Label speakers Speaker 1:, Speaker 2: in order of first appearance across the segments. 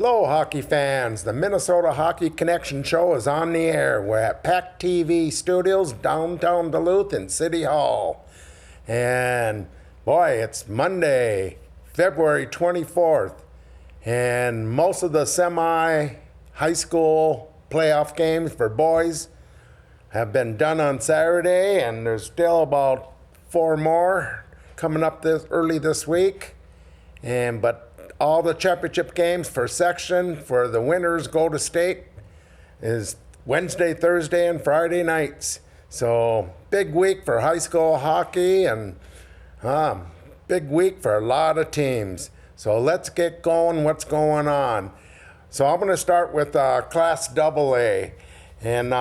Speaker 1: Hello, hockey fans. The Minnesota Hockey Connection Show is on the air. We're at PACT-TV Studios, downtown Duluth in City Hall. And boy, it's Monday, February 24th. And most of the semi-high school playoff games for boys have been done on Saturday, and there's still about 4 more coming up early this week. But all the championship games for section for the winners go to state is Wednesday, Thursday, and Friday nights. So big week for high school hockey, and big week for a lot of teams. So let's get going. What's going on? So I'm going to start with Class AA. And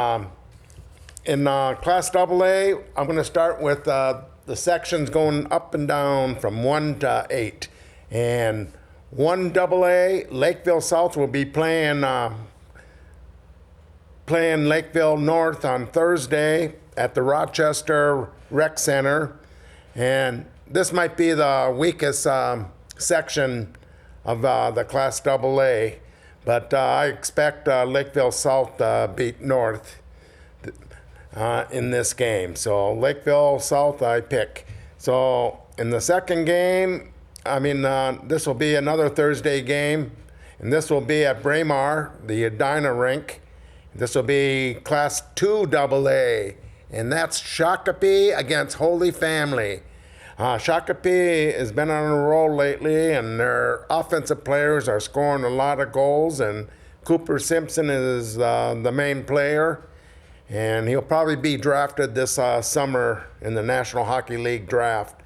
Speaker 1: in Class AA, I'm going to start with the sections going up and down from 1 to 8. And 1AA, Lakeville South will be playing Lakeville North on Thursday at the Rochester Rec Center. And this might be the weakest section of the Class AA. But I expect Lakeville South to beat North in this game. So Lakeville South I pick. So in the second game, this will be another Thursday game, and this will be at Borough, the Edina rink. This will be Class 2 AA, and that's Shakopee against Holy Family. Shakopee has been on a roll lately, and their offensive players are scoring a lot of goals, and Cooper Simpson is the main player, and he'll probably be drafted this summer in the National Hockey League draft.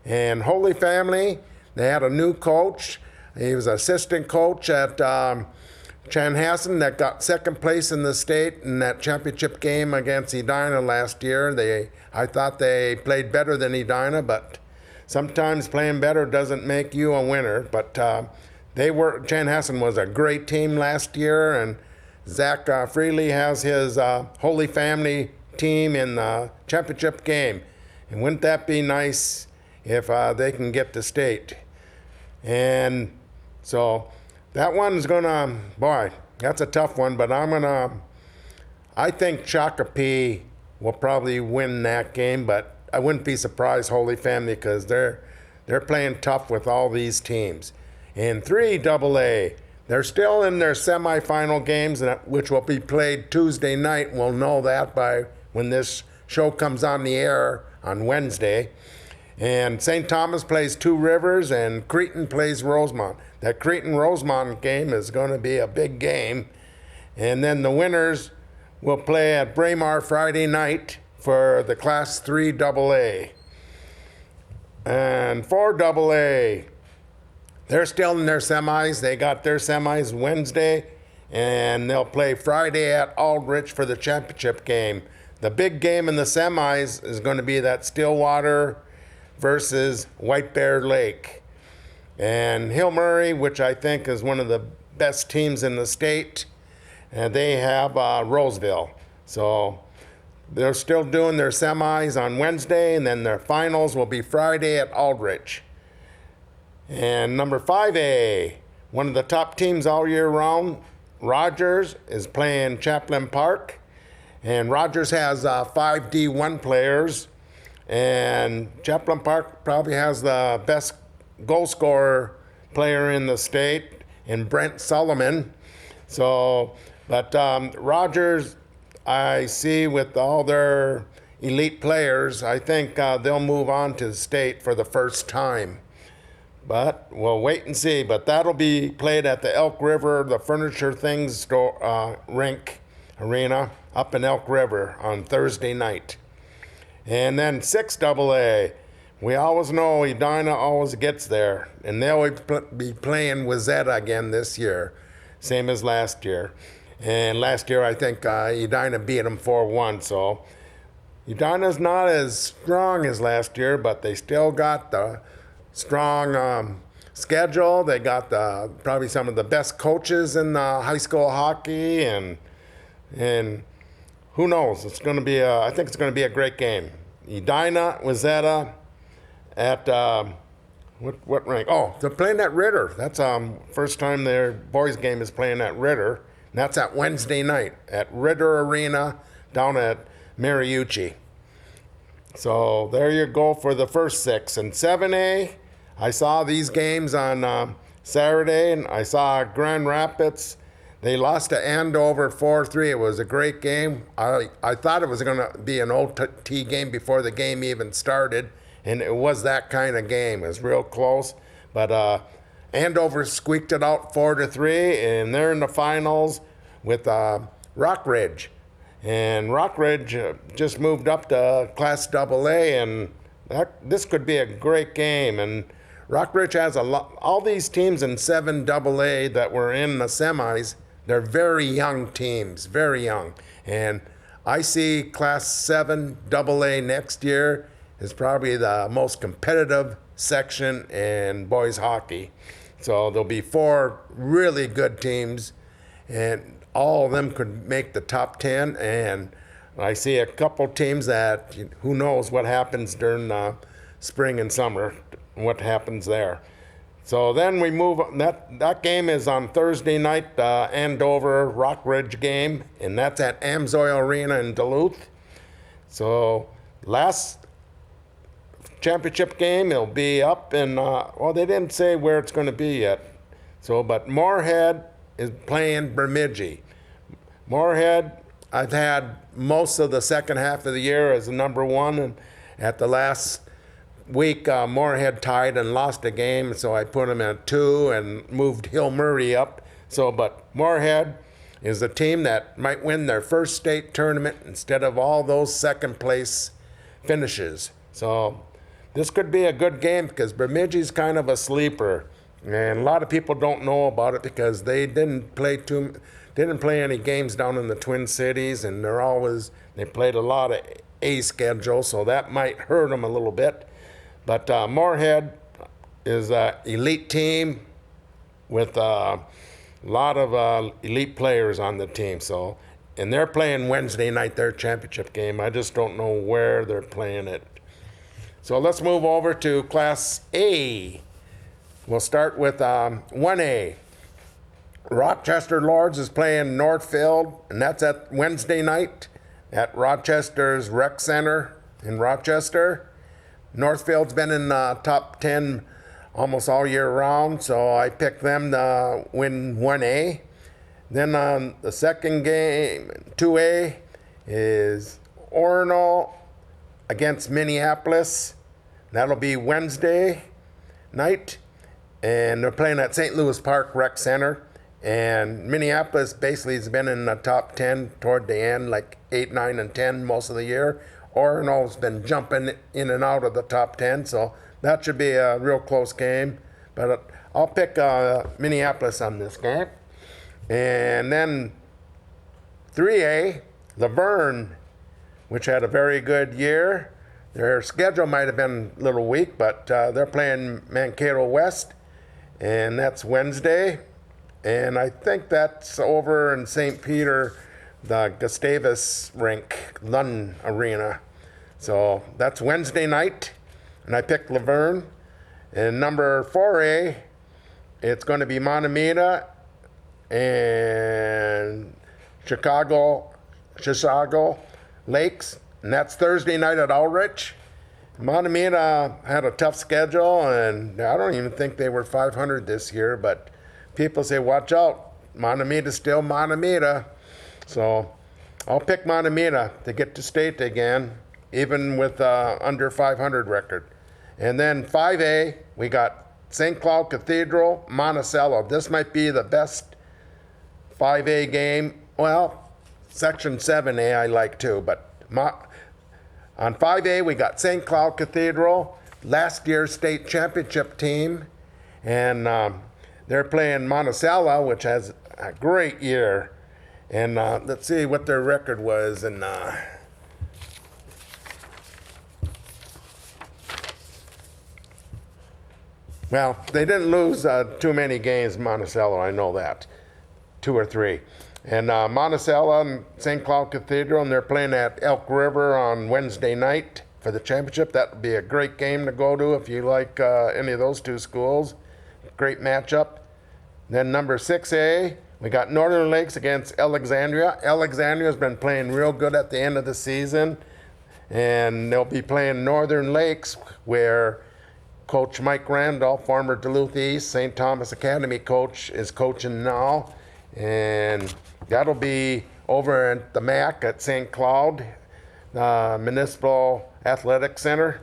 Speaker 1: And Holy Family, they had a new coach. He was assistant coach at Chanhassen that got second place in the state in that championship game against Edina last year. I thought they played better than Edina, but sometimes playing better doesn't make you a winner. But Chanhassen was a great team last year, and Zach Freely has his Holy Family team in the championship game. And wouldn't that be nice if they can get to state? And so that one's that's a tough one, but I think Shakopee will probably win that game, but I wouldn't be surprised, Holy Family, because they're playing tough with all these teams. In 3AA, they're still in their semifinal games, which will be played Tuesday night. We'll know that by when this show comes on the air on Wednesday. And St. Thomas plays Two Rivers, and Cretin plays Rosemont. That Cretin-Rosemont game is going to be a big game. And then the winners will play at Borough Friday night for the Class 3 AA. And 4AA, they're still in their semis. They got their semis Wednesday, and they'll play Friday at Aldrich for the championship game. The big game in the semis is going to be that Stillwater versus White Bear Lake. And Hill Murray, which I think is one of the best teams in the state, and they have Roseville. So they're still doing their semis on Wednesday, and then their finals will be Friday at Aldrich. And number 5A, one of the top teams all year round, Rogers, is playing Chaplin Park. And Rogers has 5 D1 players. And Chaplin Park probably has the best goal scorer player in the state in Brent Solomon. But Rogers, I see with all their elite players, I think they'll move on to the state for the first time. But we'll wait and see. But that'll be played at the Elk River, the Furniture Things store, rink arena up in Elk River on Thursday night. And then 6AA, we always know Edina always gets there, and they'll be playing Wayzata again this year, same as last year. And last year, I think Edina beat them 4-1, so Edina's not as strong as last year, but they still got the strong schedule. They got probably some of the best coaches in high school hockey, and who knows? It's going to be I think it's going to be a great game. Edina, Wayzata at What rank? Oh, they're playing at Ritter. That's first time their boys game is playing at Ritter. And that's at Wednesday night at Ritter Arena down at Mariucci. So there you go for the first 6. And 7A, I saw these games on Saturday, and I saw Grand Rapids. They lost to Andover 4-3. It was a great game. I thought it was going to be an OT game before the game even started, and it was that kind of game. It was real close. But Andover squeaked it out 4-3, and they're in the finals with Rockridge. And Rockridge just moved up to Class AA, and this could be a great game. And Rockridge has all these teams in 7AA that were in the semis. They're very young teams, very young. And I see Class 7 AA next year is probably the most competitive section in boys hockey. So there'll be 4 really good teams, and all of them could make the top 10. And I see a couple teams that who knows what happens during spring and summer, what happens there. So then we move. That game is on Thursday night, Andover Rockridge game, and that's at Amsoil Arena in Duluth. So last championship game, it'll be up in. Well, they didn't say where it's going to be yet. So, but Moorhead is playing Bemidji. Moorhead, I've had most of the second half of the year as the number 1, and at the last week, Moorhead tied and lost a game, so I put him at 2 and moved Hill Murray up. So, but Moorhead is a team that might win their first state tournament instead of all those second place finishes. So this could be a good game because Bemidji's kind of a sleeper, and a lot of people don't know about it because they didn't play any games down in the Twin Cities, and they played a lot of A schedule, so that might hurt them a little bit. But Moorhead is an elite team with a lot of elite players on the team. So, and they're playing Wednesday night, their championship game. I just don't know where they're playing it. So let's move over to Class A. We'll start with 1A. Rochester Lords is playing Northfield, and that's at Wednesday night at Rochester's Rec Center in Rochester. Northfield's been in the top 10 almost all year round, so I picked them to win 1A. Then on the second game, 2A, is Orono against Minneapolis. That'll be Wednesday night, and they're playing at St. Louis Park Rec Center. And Minneapolis basically has been in the top 10 toward the end, like 8, 9, and 10 most of the year. Orono's been jumping in and out of the top 10, so that should be a real close game. But I'll pick Minneapolis on this game. And then 3A, Laverne, which had a very good year. Their schedule might have been a little weak, but they're playing Mankato West, and that's Wednesday. And I think that's over in St. Peter, the Gustavus Rink, Lund Arena. So that's Wednesday night, and I picked Laverne. And number 4A, it's going to be Montemita and Chicago Lakes, and that's Thursday night at Ulrich. Montemita had a tough schedule, and I don't even think they were 500 this year, but people say, watch out, Montemita's still Montemita. So I'll pick Montemita to get to state again, even with under 500 record. And then 5A, we got St. Cloud Cathedral, Monticello. This might be the best 5A game. Well, Section 7A I like too, but on 5A we got St. Cloud Cathedral, last year's state championship team, and they're playing Monticello, which has a great year. And let's see what their record was. And well, they didn't lose too many games, Monticello, I know that. 2 or 3. And Monticello and St. Cloud Cathedral, and they're playing at Elk River on Wednesday night, for the championship. That would be a great game to go to if you like any of those two schools. Great matchup. Then number 6A, we got Northern Lakes against Alexandria. Alexandria's been playing real good at the end of the season, and they'll be playing Northern Lakes, where Coach Mike Randolph, former Duluth East St. Thomas Academy coach, is coaching now. And that'll be over at the MAC at St. Cloud Municipal Athletic Center.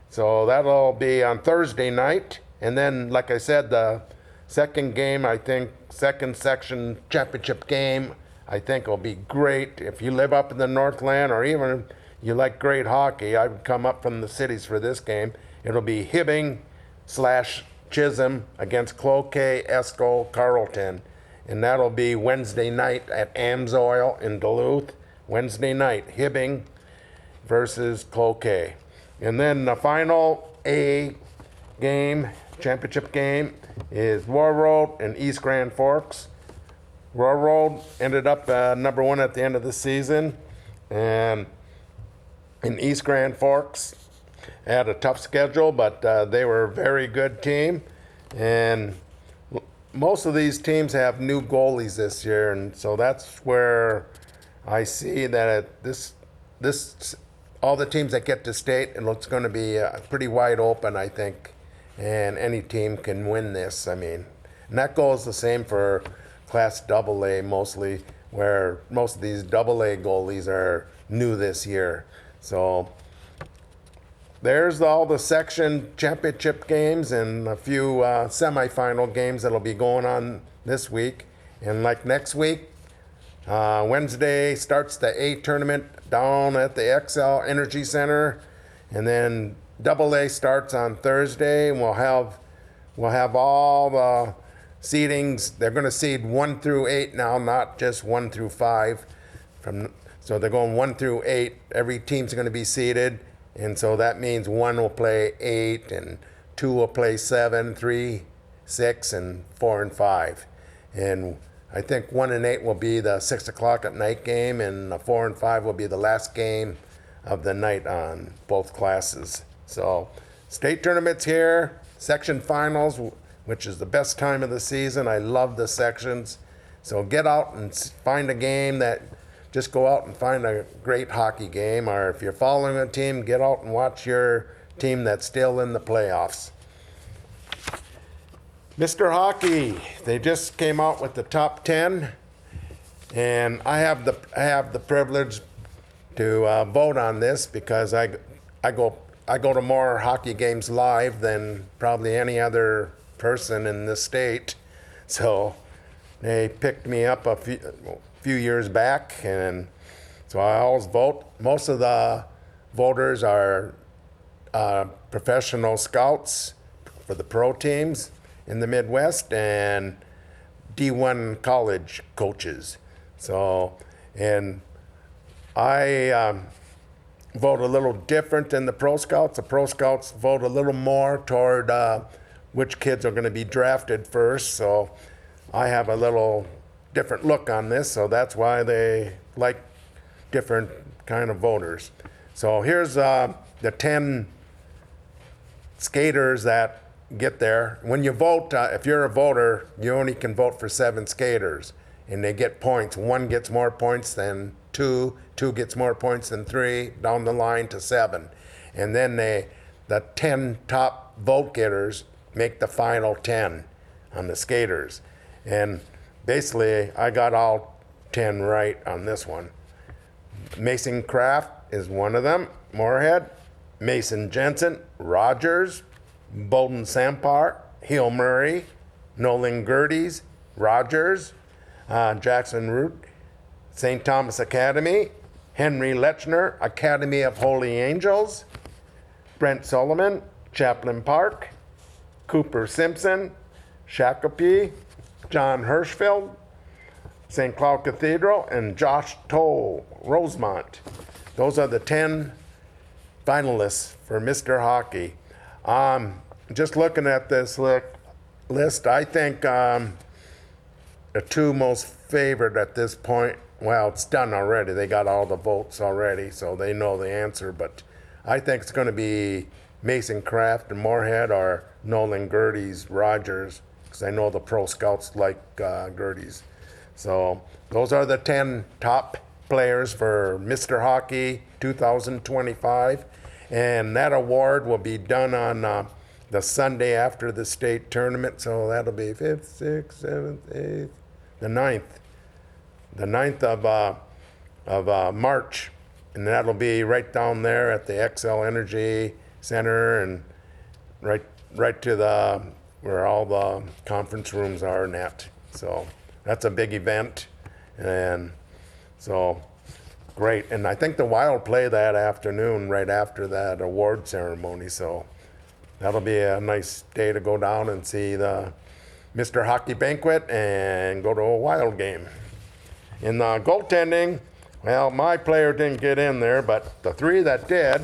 Speaker 1: So that'll be on Thursday night. And then, like I said, the second game, I think, second section championship game, I think will be great. If you live up in the Northland, or even you like great hockey, I would come up from the cities for this game. It'll be Hibbing/Chisholm against Cloquet, Esco, Carleton. And that'll be Wednesday night at Amsoil in Duluth. Wednesday night, Hibbing versus Cloquet. And then the final A game, championship game, is Railroad and East Grand Forks. Railroad ended up number 1 at the end of the season. And in East Grand Forks, had a tough schedule, but they were a very good team. And most of these teams have new goalies this year, and so that's where I see that this all the teams that get to state, it looks going to be pretty wide open, I think, and any team can win this. I mean, and that goes the same for Class AA mostly, where most of these AA goalies are new this year. So there's all the section championship games and a few semifinal games that'll be going on this week. And like next week, Wednesday starts the A tournament down at the XL Energy Center, and then AA starts on Thursday, and we'll have all the seedings. They're going to seed 1 through 8 now, not just 1 through 5. So they're going 1 through 8. Every team's going to be seeded. And so that means 1 will play 8, and 2 will play 7, 3, 6, and 4 and 5. And I think 1 and 8 will be the 6 o'clock at night game, and the 4 and 5 will be the last game of the night on both classes. So state tournaments here, section finals, which is the best time of the season. I love the sections. So get out and find a game that. Just go out and find a great hockey game, or if you're following a team, get out and watch your team that's still in the playoffs. Mr. Hockey, they just came out with the top 10, and I have the privilege to vote on this because I go to more hockey games live than probably any other person in this state. So they picked me up a few years back, and so I always vote. Most of the voters are professional scouts for the pro teams in the Midwest and D1 college coaches. So, and I vote a little different than the pro scouts. The pro scouts vote a little more toward which kids are going to be drafted first. So I have a little different look on this, so that's why they like different kind of voters. So here's the 10 skaters that get there. When you vote, if you're a voter, you only can vote for 7 skaters, and they get points. 1 gets more points than 2, 2 gets more points than 3, down the line to 7. And then the 10 top vote getters make the final 10 on the skaters. And basically, I got all 10 right on this one. Mason Kraft is one of them, Moorhead. Mason Jensen, Rogers. Bowden Sampar, Hill Murray. Nolan Gerdes, Rogers. Jackson Root, St. Thomas Academy. Henry Lechner, Academy of Holy Angels. Brent Solomon, Chaplin Park. Cooper Simpson, Shakopee. John Hirschfeld, St. Cloud Cathedral, and Josh Toll, Rosemont. Those are the 10 finalists for Mr. Hockey. Just looking at this list, I think the 2 most favored at this point, well, it's done already. They got all the votes already, so they know the answer. But I think it's going to be Mason Kraft and Moorhead or Nolan Gerdes Rogers, because I know the pro scouts like Gerdes. So those are the 10 top players for Mr. Hockey 2025. And that award will be done on the Sunday after the state tournament. So that'll be 5th, 6th, 7th, 8th, the 9th. The 9th of March. And that'll be right down there at the XL Energy Center and right to the where all the conference rooms are and that. So that's a big event. And so great. And I think the Wild play that afternoon right after that award ceremony. So that'll be a nice day to go down and see the Mr. Hockey Banquet and go to a Wild game. In the goaltending, well, my player didn't get in there, but the three that did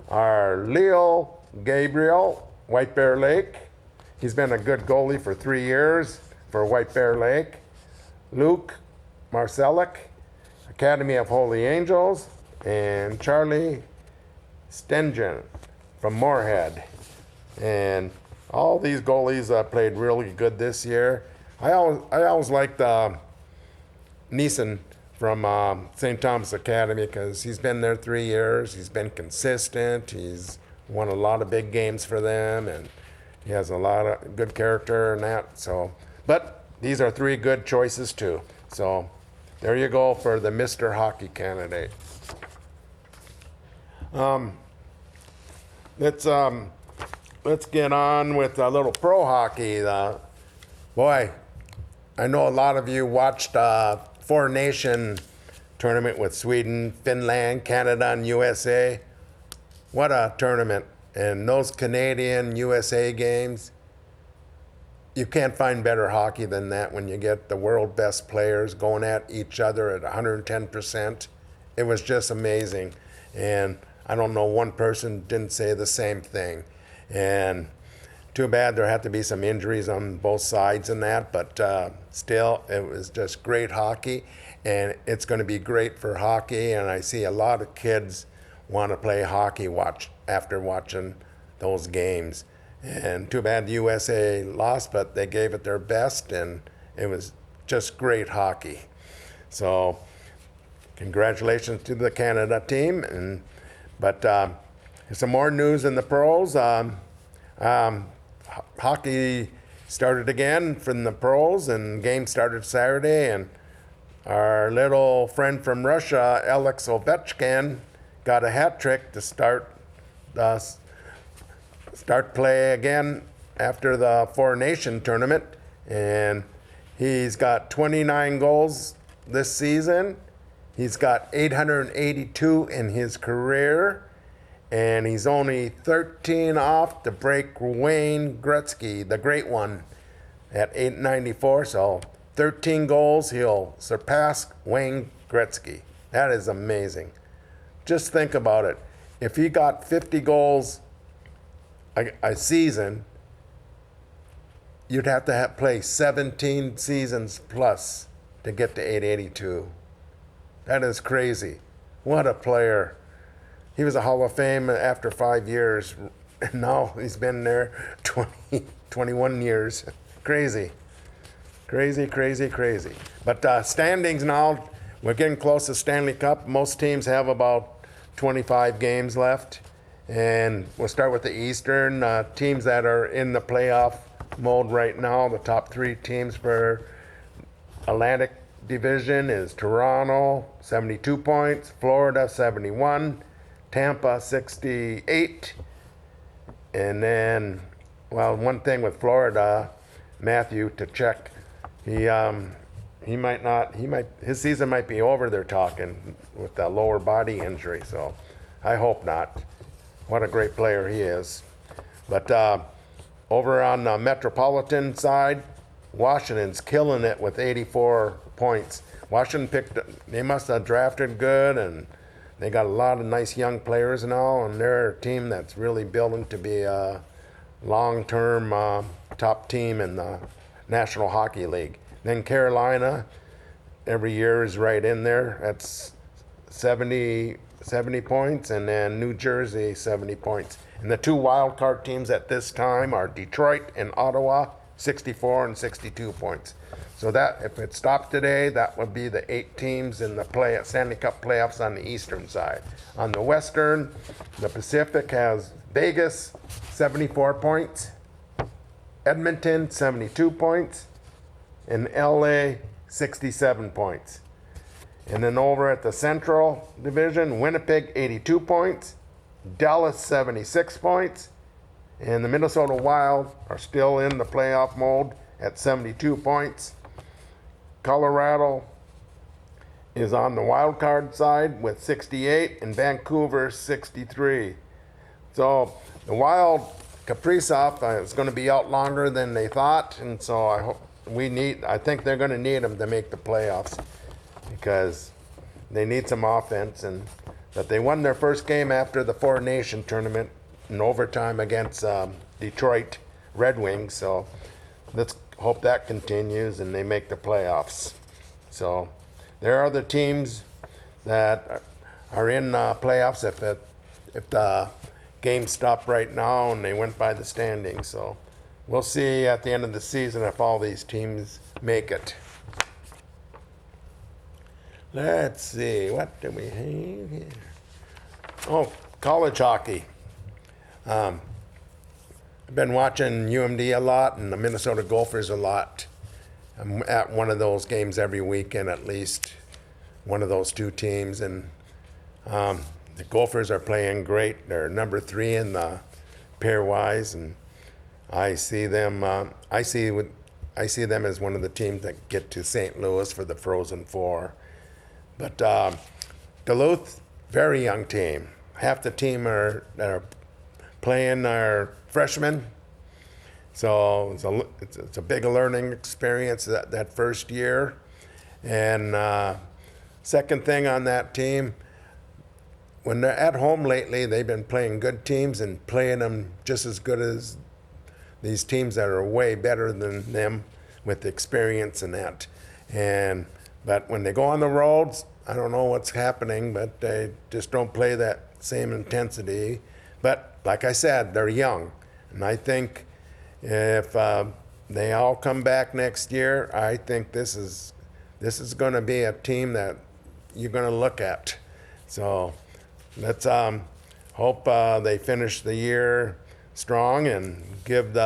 Speaker 1: are Leo Gabriel, White Bear Lake. He's been a good goalie for 3 years for White Bear Lake. Luke Marcelic, Academy of Holy Angels, and Charlie Stengen from Moorhead. And all these goalies played really good this year. I always liked Neeson from St. Thomas Academy because he's been there 3 years. He's been consistent. He's won a lot of big games for them, and he has a lot of good character and that. So, but these are 3 good choices too. So there you go for the Mr. Hockey candidate. Let's get on with a little pro hockey. Boy, I know a lot of you watched Four Nation tournament with Sweden, Finland, Canada, and USA. What a tournament. And those Canadian USA games, you can't find better hockey than that when you get the world best players going at each other at 110%. It was just amazing. And I don't know one person didn't say the same thing. And too bad there had to be some injuries on both sides in that, but still, it was just great hockey. And it's going to be great for hockey. And I see a lot of kids want to play hockey after watching those games. And too bad the USA lost, but they gave it their best, and it was just great hockey. So congratulations to the Canada team. But some more news in the pros. Hockey started again from the pros, and game started Saturday, and our little friend from Russia, Alex Ovechkin, got a hat trick to start play again after the Four Nation tournament, and he's got 29 goals this season. He's got 882 in his career, and he's only 13 off to break Wayne Gretzky, the great one, at 894. So 13 goals, he'll surpass Wayne Gretzky. That is amazing. Just think about it. If he got 50 goals a season, you'd have to play 17 seasons plus to get to 882. That is crazy. What a player. He was a Hall of Fame after 5 years, and now he's been there 21 years. Crazy. Crazy. But standings now, we're getting close to Stanley Cup. Most teams have about 25 games left. And we'll start with the Eastern teams that are in the playoff mode right now. The top 3 teams for Atlantic Division is Toronto, 72 points, Florida, 71, Tampa, 68. And then, well, one thing with Florida, Matthew Tkachuk, his season might be over, they're talking, with the lower body injury. So I hope not. What a great player he is. But over on the Metropolitan side, Washington's killing it with 84 points. Washington they must have drafted good, and they got a lot of nice young players now, and they're a team that's really building to be a long-term top team in the National Hockey League. Then Carolina, every year is right in there. That's 70 70 points, and then New Jersey 70 points. And the two wild card teams at this time are Detroit and Ottawa, 64 and 62 points. So that, if it stopped today, that would be the 8 teams in the Stanley Cup playoffs on the eastern side. On the western, the Pacific has Vegas, 74 points, Edmonton, 72 points, and LA, 67 points. And then over at the Central Division, Winnipeg, 82 points, Dallas, 76 points, and the Minnesota Wild are still in the playoff mode at 72 points. Colorado is on the wild card side with 68, and Vancouver, 63. So the Wild, Kaprizov is going to be out longer than they thought, and so I think they're going to need him to make the playoffs, because they need some offense. And that they won their first game after the Four Nation tournament in overtime against Detroit Red Wings. So let's hope that continues and they make the playoffs. So there are other teams that are in playoffs if the game stopped right now and they went by the standings. So we'll see at the end of the season if all these teams make it. Let's see, what do we have here? Oh, college hockey. I've been watching UMD a lot and the Minnesota Gophers a lot. I'm at one of those games every weekend, at least one of those two teams. And the Gophers are playing great. They're number 3 in the pairwise, and I see them. I see them as one of the teams that get to St. Louis for the Frozen Four. But Duluth, very young team. Half the team that are playing are freshmen. So it's a big learning experience that first year. And second thing on that team, when they're at home lately, they've been playing good teams and playing them just as good as these teams that are way better than them with experience and that. But when they go on the roads, I don't know what's happening, but they just don't play that same intensity. But like I said, they're young. And I think if they all come back next year, I think this is going to be a team that you're going to look at. So let's hope they finish the year strong and give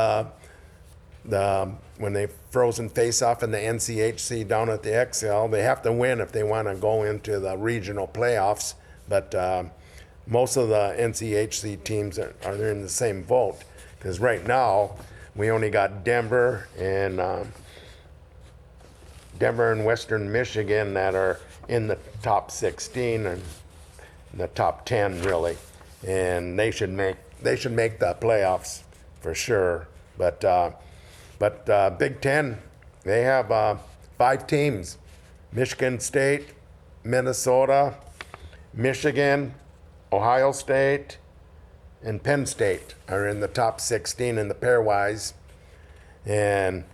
Speaker 1: when they frozen face-off in the NCHC down at the XL, they have to win if they want to go into the regional playoffs. But most of the NCHC teams are in the same boat, because right now we only got Denver and Western Michigan that are in the top 16 and the top 10 really, and they should make the playoffs for sure. But Big Ten, they have 5 teams: Michigan State, Minnesota, Michigan, Ohio State, and Penn State are in the top 16 in the pairwise. And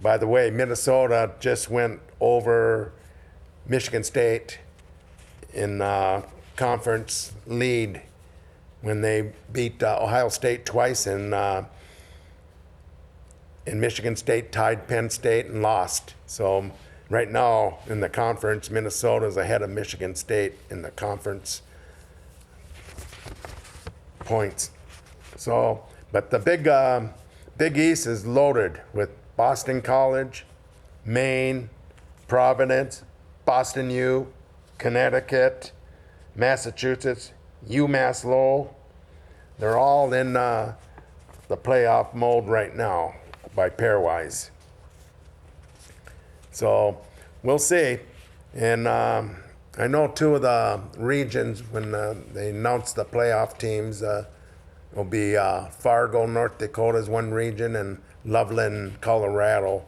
Speaker 1: by the way, Minnesota just went over Michigan State in conference lead when they beat Ohio State twice, and Michigan State tied Penn State and lost. So right now in the conference, Minnesota is ahead of Michigan State in the conference points. So, but the Big East is loaded with Boston College, Maine, Providence, Boston U, Connecticut, Massachusetts, UMass Lowell. They're all in the playoff mode right now by pairwise. So we'll see. And I know 2 of the regions, when they announce the playoff teams, will be Fargo, North Dakota is one region, and Loveland, Colorado.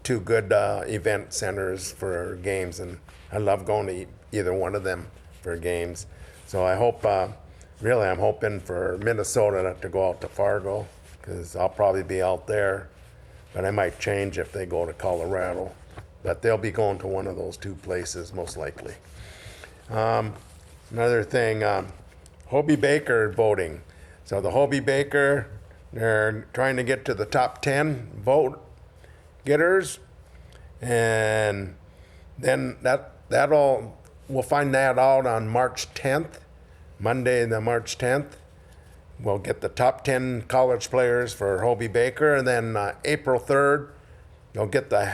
Speaker 1: 2 good event centers for games, and I love going to either one of them for games. So I hope, really I'm hoping for Minnesota to go out to Fargo, because I'll probably be out there, but I might change if they go to Colorado. But they'll be going to one of those 2 places most likely. another thing, Hobie Baker voting. So the Hobie Baker, they're trying to get to the top 10 vote getters, and then we'll find that out on March 10th, Monday, the March 10th. We'll get the top 10 college players for Hobie Baker, and then April 3rd, you'll get the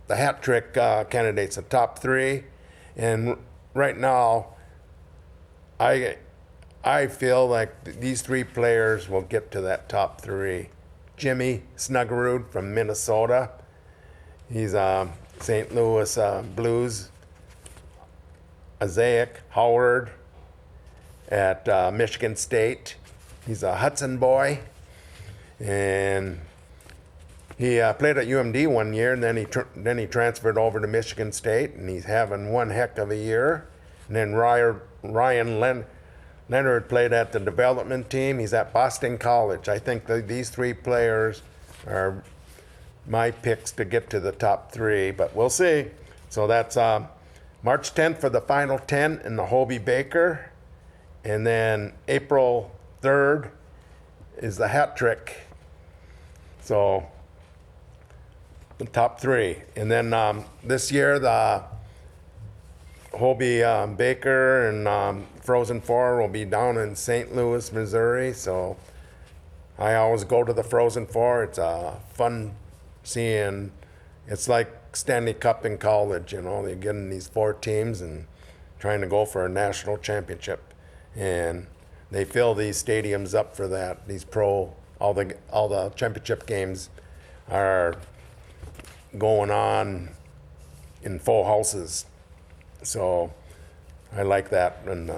Speaker 1: hat trick candidates, the top 3. And right now, I feel like these 3 players will get to that top 3. Jimmy Snuggerud from Minnesota. He's St. Louis Blues. Isaac Howard at Michigan State. He's a Hudson boy, and he played at UMD one year, and then he transferred over to Michigan State, and he's having one heck of a year. And then Ryan Leonard played at the development team. He's at Boston College. I think these 3 players are my picks to get to the top 3, but we'll see. So that's March 10th for the final 10 in the Hobie Baker, and then April 3rd is the hat trick. So the top 3. And then this year, the Hobie Baker and Frozen Four will be down in St. Louis, Missouri. So I always go to the Frozen Four. It's fun seeing, it's like Stanley Cup in college, you know, they're getting these 4 teams and trying to go for a national championship. And they fill these stadiums up for that. All the championship games are going on in full houses. So I like that, and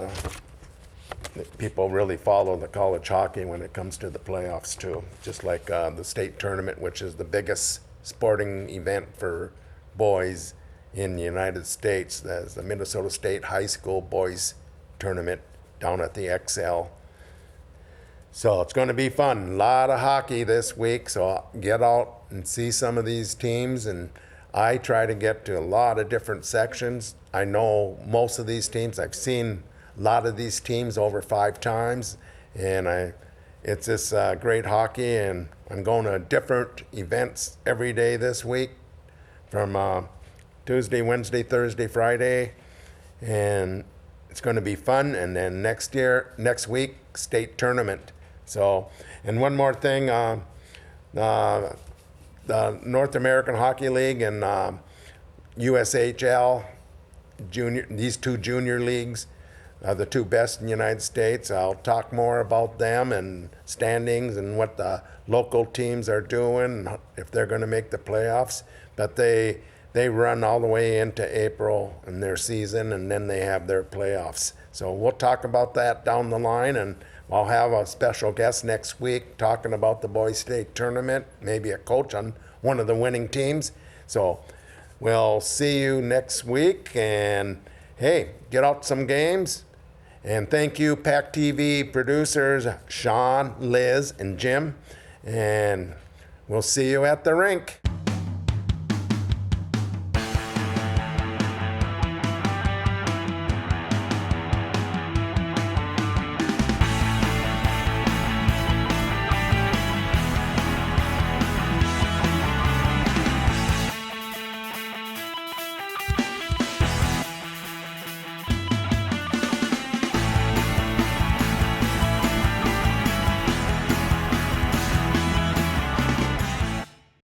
Speaker 1: people really follow the college hockey when it comes to the playoffs too. Just like the state tournament, which is the biggest sporting event for boys in the United States. There's the Minnesota State High School Boys Tournament down at the XL. So it's going to be fun. A lot of hockey this week, so get out and see some of these teams. And I try to get to a lot of different sections. I know most of these teams. I've seen a lot of these teams over 5 times, and it's just great hockey. And I'm going to different events every day this week, from Tuesday, Wednesday, Thursday, Friday, and it's going to be fun. And then next week, state tournament. So, and one more thing, the North American Hockey League and USHL junior, these 2 junior leagues are the 2 best in the United States. I'll talk more about them and standings and what the local teams are doing, if they're going to make the playoffs. But they run all the way into April in their season, and then they have their playoffs. So we'll talk about that down the line, and I'll have a special guest next week talking about the boys' state tournament, maybe a coach on one of the winning teams. So we'll see you next week, and hey, get out some games. And thank you, PACT-TV producers, Sean, Liz, and Jim. And we'll see you at the rink.